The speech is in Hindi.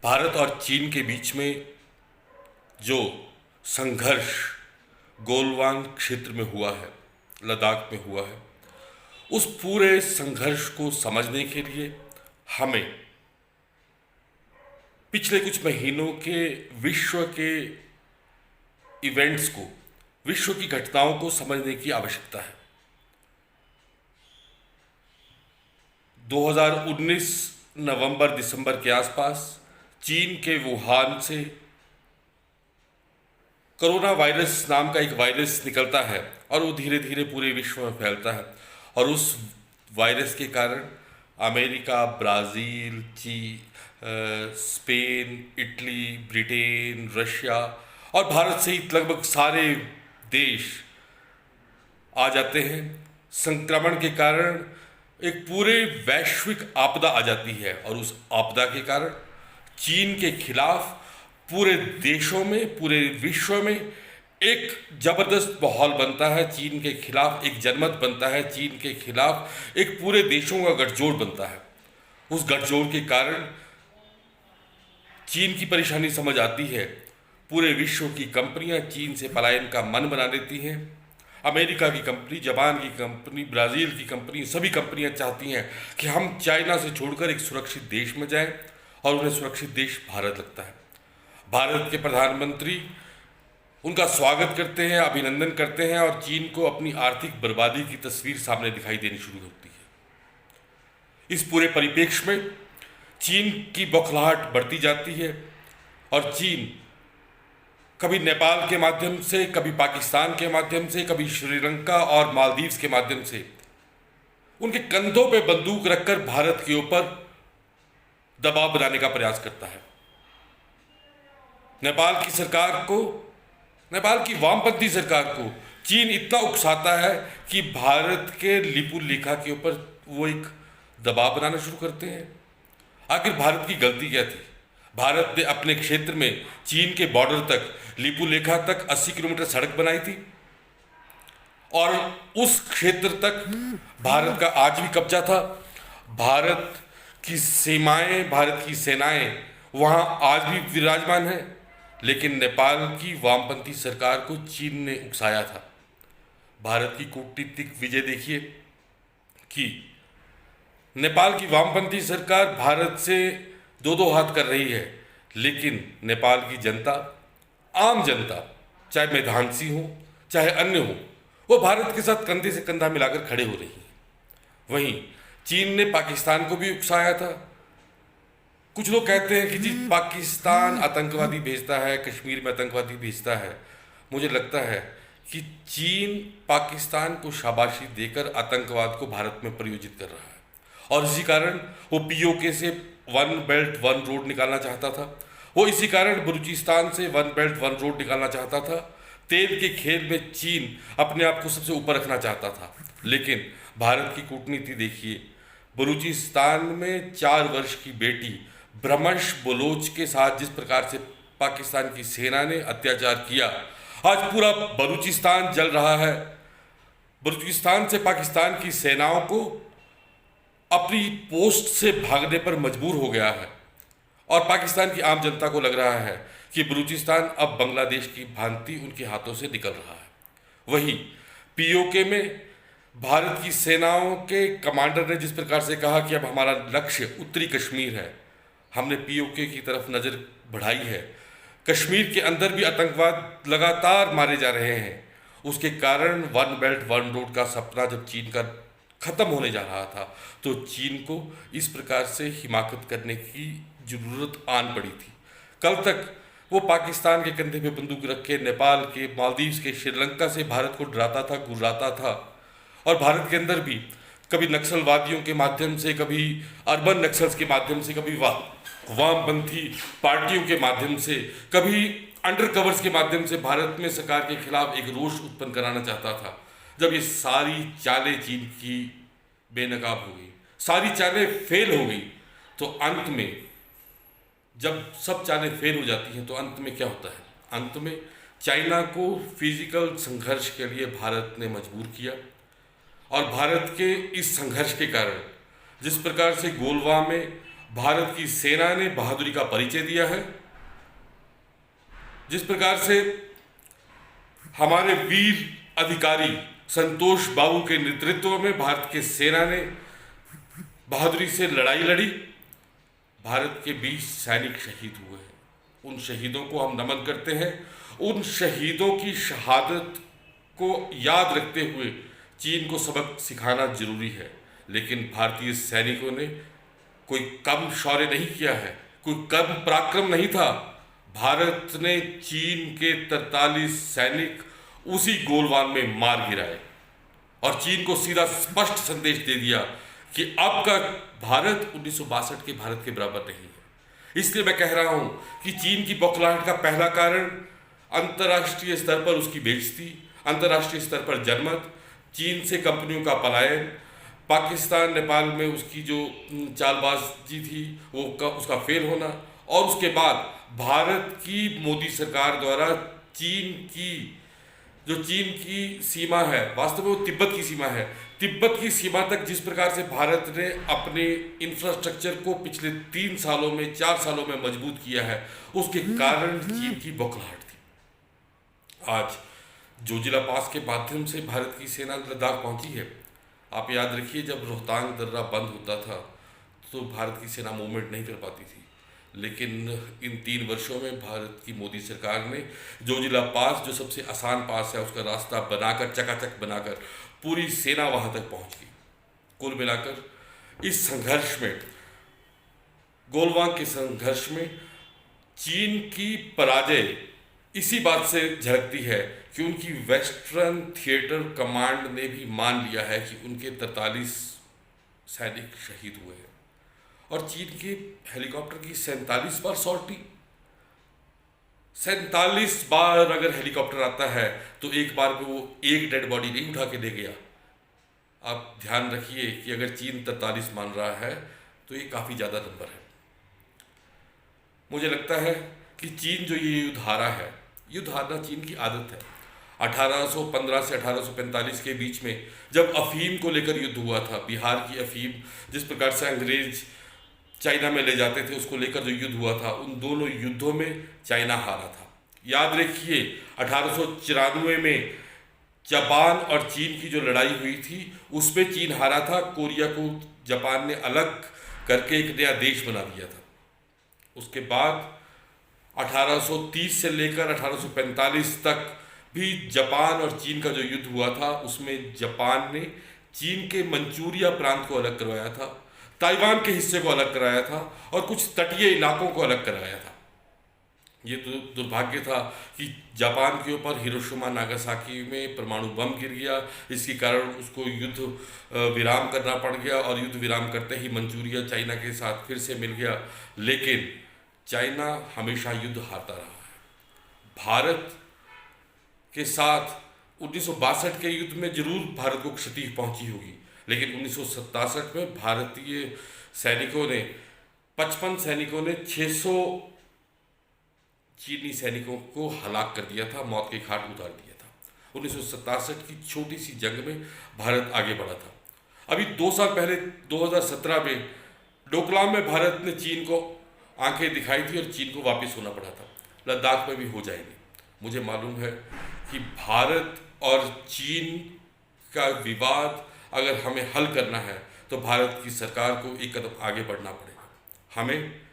भारत और चीन के बीच में जो संघर्ष गोलवान क्षेत्र में हुआ है, लद्दाख में हुआ है, उस पूरे संघर्ष को समझने के लिए हमें पिछले कुछ महीनों के विश्व के इवेंट्स को, विश्व की घटनाओं को समझने की आवश्यकता है। 2019 नवंबर दिसंबर के आसपास चीन के वुहान से कोरोना वायरस नाम का एक वायरस निकलता है और वो धीरे धीरे पूरे विश्व में फैलता है। और उस वायरस के कारण America, Brazil, Spain, Italy, Britain, Russia और भारत सहित लगभग सारे देश आ जाते हैं। संक्रमण के कारण एक पूरे वैश्विक आपदा आ जाती है और उस आपदा के कारण चीन के खिलाफ पूरे देशों में, पूरे विश्व में एक जबरदस्त माहौल बनता है। चीन के खिलाफ एक जनमत बनता है, चीन के खिलाफ एक पूरे देशों का गठजोड़ बनता है। उस गठजोड़ के कारण चीन की परेशानी समझ आती है। पूरे विश्व की कंपनियां चीन से पलायन का मन बना लेती हैं। अमेरिका की कंपनी, जापान की कंपनी, ब्राज़ील की कंपनी, सभी कंपनियां चाहती हैं कि हम चाइना से छोड़कर एक सुरक्षित देश में जाएं और उन्हें सुरक्षित देश भारत लगता है। भारत के प्रधानमंत्री उनका स्वागत करते हैं, अभिनंदन करते हैं और चीन को अपनी आर्थिक बर्बादी की तस्वीर सामने दिखाई देनी शुरू होती है। इस पूरे परिप्रेक्ष्य में चीन की बौखलाहट बढ़ती जाती है और चीन कभी नेपाल के माध्यम से, कभी पाकिस्तान के माध्यम से, कभी श्रीलंका और मालदीव्स के माध्यम से उनके कंधों पे बंदूक रखकर भारत के ऊपर दबाव बनाने का प्रयास करता है। नेपाल की सरकार को, नेपाल की वामपंथी सरकार को चीन इतना उकसाता है कि भारत के लिपुलेखा के ऊपर वो एक दबाव बनाना शुरू करते हैं। आखिर भारत की गलती क्या थी? भारत ने अपने क्षेत्र में चीन के बॉर्डर तक, लिपुलेखा तक 80 किलोमीटर सड़क बनाई थी और उस क्षेत्र तक भारत का आज भी कब्जा था। भारत की सीमाएं, भारत की सेनाएं वहां आज भी विराजमान है। लेकिन नेपाल की वामपंथी सरकार को चीन ने उकसाया था। भारत की कूटनीतिक विजय देखिए कि नेपाल की वामपंथी सरकार भारत से दो दो हाथ कर रही है, लेकिन नेपाल की जनता, आम जनता, चाहे मेधांसी हो चाहे अन्य हो, वो भारत के साथ कंधे से कंधा मिलाकर खड़े हो रही है। वहीं चीन ने पाकिस्तान को भी उकसाया था। कुछ लोग कहते हैं कि जी पाकिस्तान आतंकवादी भेजता है, कश्मीर में आतंकवादी भेजता है। मुझे लगता है कि चीन पाकिस्तान को शाबाशी देकर आतंकवाद को भारत में प्रयोजित कर रहा है और इसी कारण वो पीओके से वन बेल्ट वन रोड निकालना चाहता था। वो इसी कारण बलूचिस्तान से वन बेल्ट वन रोड निकालना चाहता था। तेल के खेल में चीन अपने आप को सबसे ऊपर रखना चाहता था। लेकिन भारत की कूटनीति देखिए, बलूचिस्तान में 4 वर्ष की बेटी ब्रह्मश बलोच के साथ जिस प्रकार से पाकिस्तान की सेना ने अत्याचार किया, आज पूरा बलूचिस्तान जल रहा है। बलूचिस्तान से पाकिस्तान की सेनाओं को अपनी पोस्ट से भागने पर मजबूर हो गया है और पाकिस्तान की आम जनता को लग रहा है कि बलूचिस्तान अब बांग्लादेश की भांति उनके हाथों से निकल रहा है। वहीं पीओके में भारत की सेनाओं के कमांडर ने जिस प्रकार से कहा कि अब हमारा लक्ष्य उत्तरी कश्मीर है, हमने पीओके की तरफ नज़र बढ़ाई है। कश्मीर के अंदर भी आतंकवाद लगातार मारे जा रहे हैं। उसके कारण वन बेल्ट वन रोड का सपना जब चीन का ख़त्म होने जा रहा था तो चीन को इस प्रकार से हिमाकत करने की ज़रूरत आन पड़ी थी। कल तक वो पाकिस्तान के कंधे पे बंदूक रख के नेपाल के, मालदीव्स के, श्रीलंका से भारत को डराता था, गुर्राता था और भारत के अंदर भी कभी नक्सलवादियों के माध्यम से, कभी अर्बन नक्सल्स के माध्यम से, कभी वामपंथी पार्टियों के माध्यम से, कभी अंडर कवर्स के माध्यम से भारत में सरकार के खिलाफ एक रोष उत्पन्न कराना चाहता था। जब ये सारी चालें चीन की बेनकाब हो गई, सारी चालें फेल हो गई, तो अंत में जब सब चालें फेल हो जाती हैं तो अंत में क्या होता है? अंत में चाइना को फिजिकल संघर्ष के लिए भारत ने मजबूर किया और भारत के इस संघर्ष के कारण जिस प्रकार से गोलवा में भारत की सेना ने बहादुरी का परिचय दिया है। जिस प्रकार से हमारे वीर अधिकारी संतोष बाबू के नेतृत्व में भारत की सेना ने बहादुरी से लड़ाई लड़ी, भारत के 20 सैनिक शहीद हुए हैं। उन शहीदों को हम नमन करते हैं। उन शहीदों की शहादत को याद रखते हुए चीन को सबक सिखाना जरूरी है। लेकिन भारतीय सैनिकों ने कोई कम शौर्य नहीं किया है, कोई कम पराक्रम नहीं था। भारत ने चीन के 43 सैनिक उसी गोलवान में मार गिराए और चीन को सीधा स्पष्ट संदेश दे दिया कि अब का भारत 1962 के भारत के बराबर नहीं है। इसलिए मैं कह रहा हूं कि चीन की बौखलाहट का पहला कारण अंतर्राष्ट्रीय स्तर पर उसकी बेइज्जती, अंतर्राष्ट्रीय स्तर पर जनमत, चीन से कंपनियों का पलायन, पाकिस्तान नेपाल में उसकी जो चालबाजी थी उसका फेल होना, और उसके बाद भारत की मोदी सरकार द्वारा चीन की सीमा है, वास्तव में वो तिब्बत की सीमा है, तिब्बत की सीमा तक जिस प्रकार से भारत ने अपने इंफ्रास्ट्रक्चर को पिछले 3 सालों में 4 सालों में मजबूत किया है, उसके कारण चीन की बौखलाहट थी। आज जोजिला पास के माध्यम से भारत की सेना लद्दाख पहुंची है। आप याद रखिए, जब रोहतांग दर्रा बंद होता था तो भारत की सेना मूवमेंट नहीं कर पाती थी, लेकिन इन 3 वर्षों में भारत की मोदी सरकार ने जोजिला पास, जो सबसे आसान पास है, उसका रास्ता बनाकर, चकाचक बनाकर पूरी सेना वहां तक पहुंच गई। कुल मिलाकर इस संघर्ष में, गोलवान के संघर्ष में, चीन की पराजय इसी बात से झलकती है कि उनकी वेस्टर्न थिएटर कमांड ने भी मान लिया है कि उनके 43 सैनिक शहीद हुए हैं। और चीन के हेलीकॉप्टर की 47 बार सॉर्टी, 47 बार अगर हेलीकॉप्टर आता है तो एक बार में वो एक डेड बॉडी नहीं उठा के ले गया। आप ध्यान रखिए कि अगर चीन 43 मान रहा है तो ये काफ़ी ज़्यादा नंबर है। मुझे लगता है कि चीन जो ये युद्ध हारा है, युद्ध हारना चीन की आदत है। 1815 से 1845 के बीच में जब अफीम को लेकर युद्ध हुआ था, बिहार की अफीम जिस प्रकार से अंग्रेज चाइना में ले जाते थे, उसको लेकर जो युद्ध हुआ था, उन दोनों युद्धों में चाइना हारा था। याद रखिए 1894 में जापान और चीन की जो लड़ाई हुई थी उसमें चीन हारा था। कोरिया को जापान ने अलग करके एक नया देश बना दिया था। उसके बाद 1830 से लेकर 1845 तक भी जापान और चीन का जो युद्ध हुआ था उसमें जापान ने चीन के मंचूरिया प्रांत को अलग करवाया था, ताइवान के हिस्से को अलग कराया था और कुछ तटीय इलाकों को अलग कराया था। ये तो दुर्भाग्य था कि जापान के ऊपर हिरोशिमा नागासाकी में परमाणु बम गिर गया, इसके कारण उसको युद्ध विराम करना पड़ गया और युद्ध विराम करते ही मंचूरिया चाइना के साथ फिर से मिल गया। लेकिन चाइना हमेशा युद्ध हारता रहा है। भारत के साथ 1962 के युद्ध में जरूर भारत को क्षति पहुंची होगी, लेकिन 1967 में भारतीय सैनिकों ने 55 सैनिकों ने 600 चीनी सैनिकों को हलाक कर दिया था, मौत के घाट उतार दिया था। 1967 की छोटी सी जंग में भारत आगे बढ़ा था। अभी 2 साल पहले 2017 में डोकलाम में भारत ने चीन को आंखें दिखाई थी और चीन को वापस होना पड़ा था। लद्दाख में भी हो जाएंगे। मुझे मालूम है कि भारत और चीन का विवाद अगर हमें हल करना है तो भारत की सरकार को एक कदम आगे बढ़ना पड़ेगा। हमें